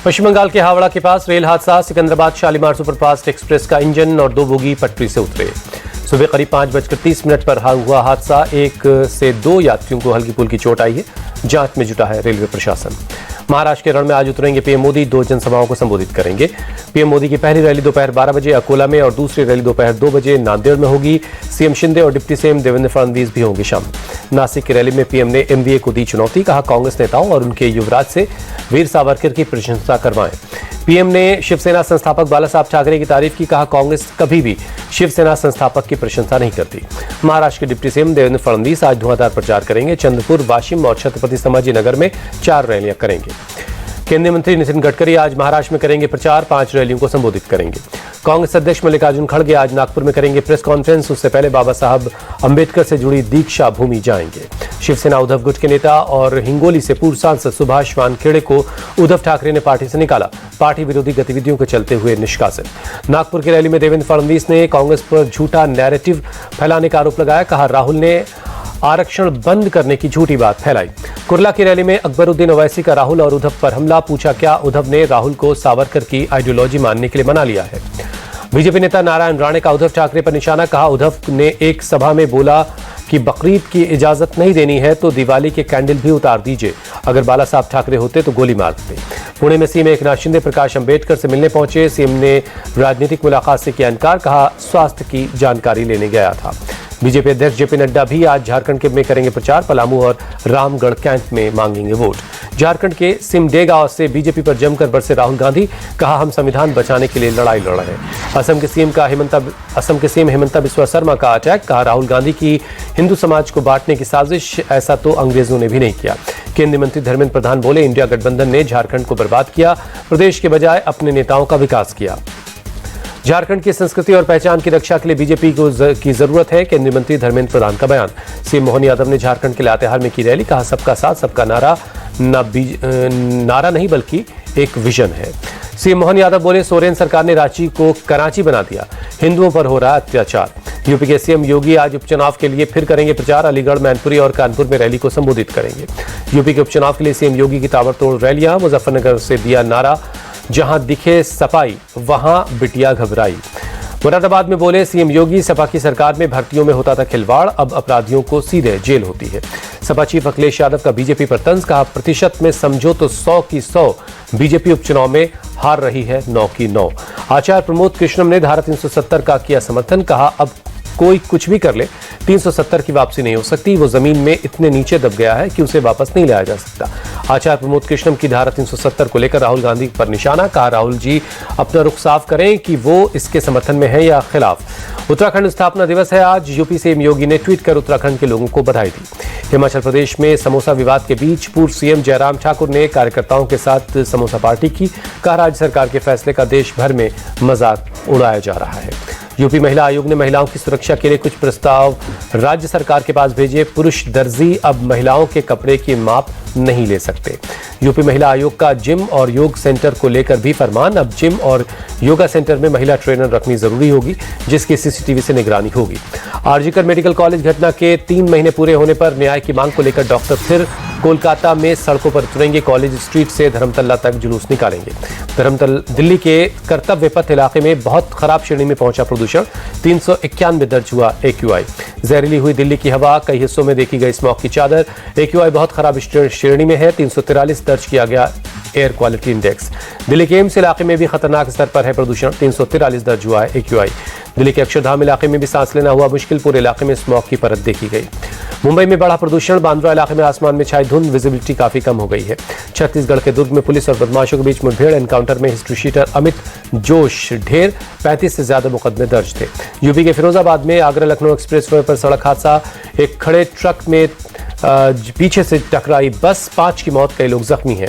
पश्चिम बंगाल के हावड़ा के पास रेल हादसा। सिकंदराबाद शालीमार सुपरफास्ट एक्सप्रेस का इंजन और 2 बोगी पटरी से उतरे। सुबह करीब 5:30 पर हुआ हादसा। 1 से 2 यात्रियों को हल्की फुल्की चोट आई है। जांच में जुटा है रेलवे प्रशासन। महाराष्ट्र के रण में आज उतरेंगे पीएम मोदी। 2 जनसभाओं को संबोधित करेंगे। पीएम मोदी की पहली रैली दोपहर 12 बजे अकोला में और दूसरी रैली दोपहर 2 बजे नांदेड़ में होगी। सीएम शिंदे और डिप्टी सीएम देवेंद्र फडणवीस भी होंगे शामिल। नासिक की रैली में पीएम ने एमवीए को दी चुनौती। कहा, कांग्रेस नेताओं और उनके युवराज से वीर सावरकर की प्रशंसा करवाएं। पीएम ने शिवसेना संस्थापक बाला साहब ठाकरे की तारीफ की। कहा, कांग्रेस कभी भी शिवसेना संस्थापक की प्रशंसा नहीं करती। महाराष्ट्र के डिप्टी सीएम देवेंद्र फडणवीस आज धुआंधार प्रचार करेंगे। चंद्रपुर, वाशिम और छत्रपति संभाजी नगर में 4 रैलियां करेंगे। केंद्रीय मंत्री नितिन गडकरी आज महाराष्ट्र में करेंगे प्रचार। 5 रैलियों को संबोधित करेंगे। कांग्रेस अध्यक्ष मल्लिकार्जुन खड़गे आज नागपुर में करेंगे प्रेस कॉन्फ्रेंस। उससे पहले बाबा साहब अंबेडकर से जुड़ी दीक्षा भूमि जाएंगे। शिवसेना उद्धव गुट के नेता और हिंगोली से पूर्व सांसद सुभाष वानखेड़े को उद्धव ठाकरे ने पार्टी से निकाला। पार्टी विरोधी गतिविधियों के चलते हुए निष्कासित। नागपुर की रैली में देवेंद्र फडणवीस ने कांग्रेस पर झूठा नैरेटिव फैलाने का आरोप लगाया। कहा, राहुल ने आरक्षण बंद करने की झूठी बात फैलाई। कुर्ला की रैली में अकबरुद्दीन ओवैसी का राहुल और उद्धव पर हमला। पूछा, क्या उद्धव ने राहुल को सावरकर की आइडियोलॉजी मानने के लिए मना लिया है। बीजेपी नेता नारायण राणे का उद्धव ठाकरे पर निशाना। कहा, उद्धव ने एक सभा में बोला कि बकरीद की इजाजत नहीं देनी है तो दिवाली के कैंडल भी उतार दीजिए। अगर बाला साहब ठाकरे होते तो गोली मार देते। पुणे में सीएम एकनाथ शिंदे प्रकाश अंबेडकर से मिलने पहुंचे। सीएम ने राजनीतिक मुलाकात से किया इनकार। कहा, स्वास्थ्य की जानकारी लेने गया था। बीजेपी अध्यक्ष जेपी नड्डा भी आज झारखंड में करेंगे प्रचार। पलामू और रामगढ़ कैंप में मांगेंगे वोट। झारखंड के सिमडेगा से बीजेपी पर जमकर बरसे राहुल गांधी। कहा, हम संविधान बचाने के लिए लड़ाई लड़ रहे हैं। असम के सीएम हिमंता बिस्वा शर्मा का अटैक। कहा, राहुल गांधी की हिंदू समाज को बांटने की साजिश, ऐसा तो अंग्रेजों ने भी नहीं किया। केंद्रीय मंत्री धर्मेंद्र प्रधान बोले, इंडिया गठबंधन ने झारखंड को बर्बाद किया, प्रदेश के बजाय अपने नेताओं का विकास किया। झारखंड की संस्कृति और पहचान की रक्षा के लिए बीजेपी की जरूरत है। केंद्रीय मंत्री धर्मेंद्र प्रधान का बयान। सीएम मोहन यादव ने झारखंड के लातेहार में की रैली। कहा, सबका साथ सबका नारा नारा नहीं बल्कि एक विजन है। सीएम मोहन यादव बोले, सोरेन सरकार ने रांची को कराची बना दिया, हिंदुओं पर हो रहा अत्याचार। यूपी के सीएम योगी आज उपचुनाव के लिए फिर करेंगे प्रचार। अलीगढ़, मैनपुरी और कानपुर में रैली को संबोधित करेंगे। यूपी के उपचुनाव के लिए सीएम योगी की ताबड़तोड़ रैलियां। मुजफ्फरनगर से दिया नारा, जहां दिखे सपाई वहां बिटिया घबराई। मुरादाबाद में बोले सीएम योगी, सपा की सरकार में भर्तियों में होता था खिलवाड़, अब अपराधियों को सीधे जेल होती है। सपा चीफ अखिलेश यादव का बीजेपी पर तंज। कहा, प्रतिशत में समझो तो 100 की 100 बीजेपी उपचुनाव में हार रही है 9 की 9। आचार्य प्रमोद कृष्णम ने धारा 370 का किया समर्थन। कहा, अब कोई कुछ भी कर ले, 370 की वापसी नहीं हो सकती। वो जमीन में इतने नीचे दब गया है कि उसे वापस नहीं लाया जा सकता। आचार्य प्रमोद कृष्णम की धारा 370 को लेकर राहुल गांधी पर निशाना। कहा, राहुल जी अपना रुख साफ करें कि वो इसके समर्थन में है या खिलाफ। उत्तराखंड स्थापना दिवस है आज। यूपी सीएम योगी ने ट्वीट कर उत्तराखंड के लोगों को बधाई दी। हिमाचल प्रदेश में समोसा विवाद के बीच पूर्व सीएम जयराम ठाकुर ने कार्यकर्ताओं के साथ समोसा पार्टी की। कहा, राज्य सरकार के फैसले का देश भर में मजाक उड़ाया जा रहा है। यूपी महिला आयोग ने महिलाओं की सुरक्षा के लिए कुछ प्रस्ताव राज्य सरकार के पास भेजे। पुरुष दर्जी अब महिलाओं के कपड़े की माप नहीं ले सकते। यूपी महिला आयोग का जिम और योग सेंटर को लेकर भी फरमान। अब जिम और योगा सेंटर में महिला ट्रेनर रखनी जरूरी होगी, जिसकी सीसीटीवी से निगरानी होगी। आरजीकर मेडिकल कॉलेज घटना के 3 महीने पूरे होने पर न्याय की मांग को लेकर डॉक्टर फिर कोलकाता में सड़कों पर उतरेंगे। कॉलेज स्ट्रीट से धर्मतल्ला तक जुलूस निकालेंगे। दिल्ली के कर्तव्य पथ इलाके में बहुत खराब श्रेणी में पहुंचा प्रदूषण। 391 दर्ज हुआ एक्यूआई। जहरीली हुई दिल्ली की हवा, कई हिस्सों में देखी गई स्मॉग की चादर। एक्यूआई बहुत खराब श्रेणी में है। 343 दर्ज किया गया एयर क्वालिटी इंडेक्स। दिल्ली के एम्स इलाके में भी खतरनाक स्तर पर है प्रदूषण। 343 दर्ज हुआ है एक्यूआई। दिल्ली के अक्षरधाम इलाके में भी सांस लेना हुआ मुश्किल। पूरे इलाके में स्मॉग की परत देखी गई। मुंबई में बढ़ा प्रदूषण। बांद्रा इलाके में आसमान में छाई धुंध, विजिबिलिटी काफी कम हो गई है। छत्तीसगढ़ के दुर्ग में पुलिस और बदमाशों के बीच मुठभेड़। एनकाउंटर में हिस्ट्री शीटर अमित जोश ढेर। 35 से ज्यादा मुकदमे दर्ज थे। यूपी के फिरोजाबाद में आगरा लखनऊ एक्सप्रेसवे पर सड़क हादसा। एक खड़े ट्रक में पीछे से टकराई बस। 5 की मौत, कई लोग जख्मी हैं।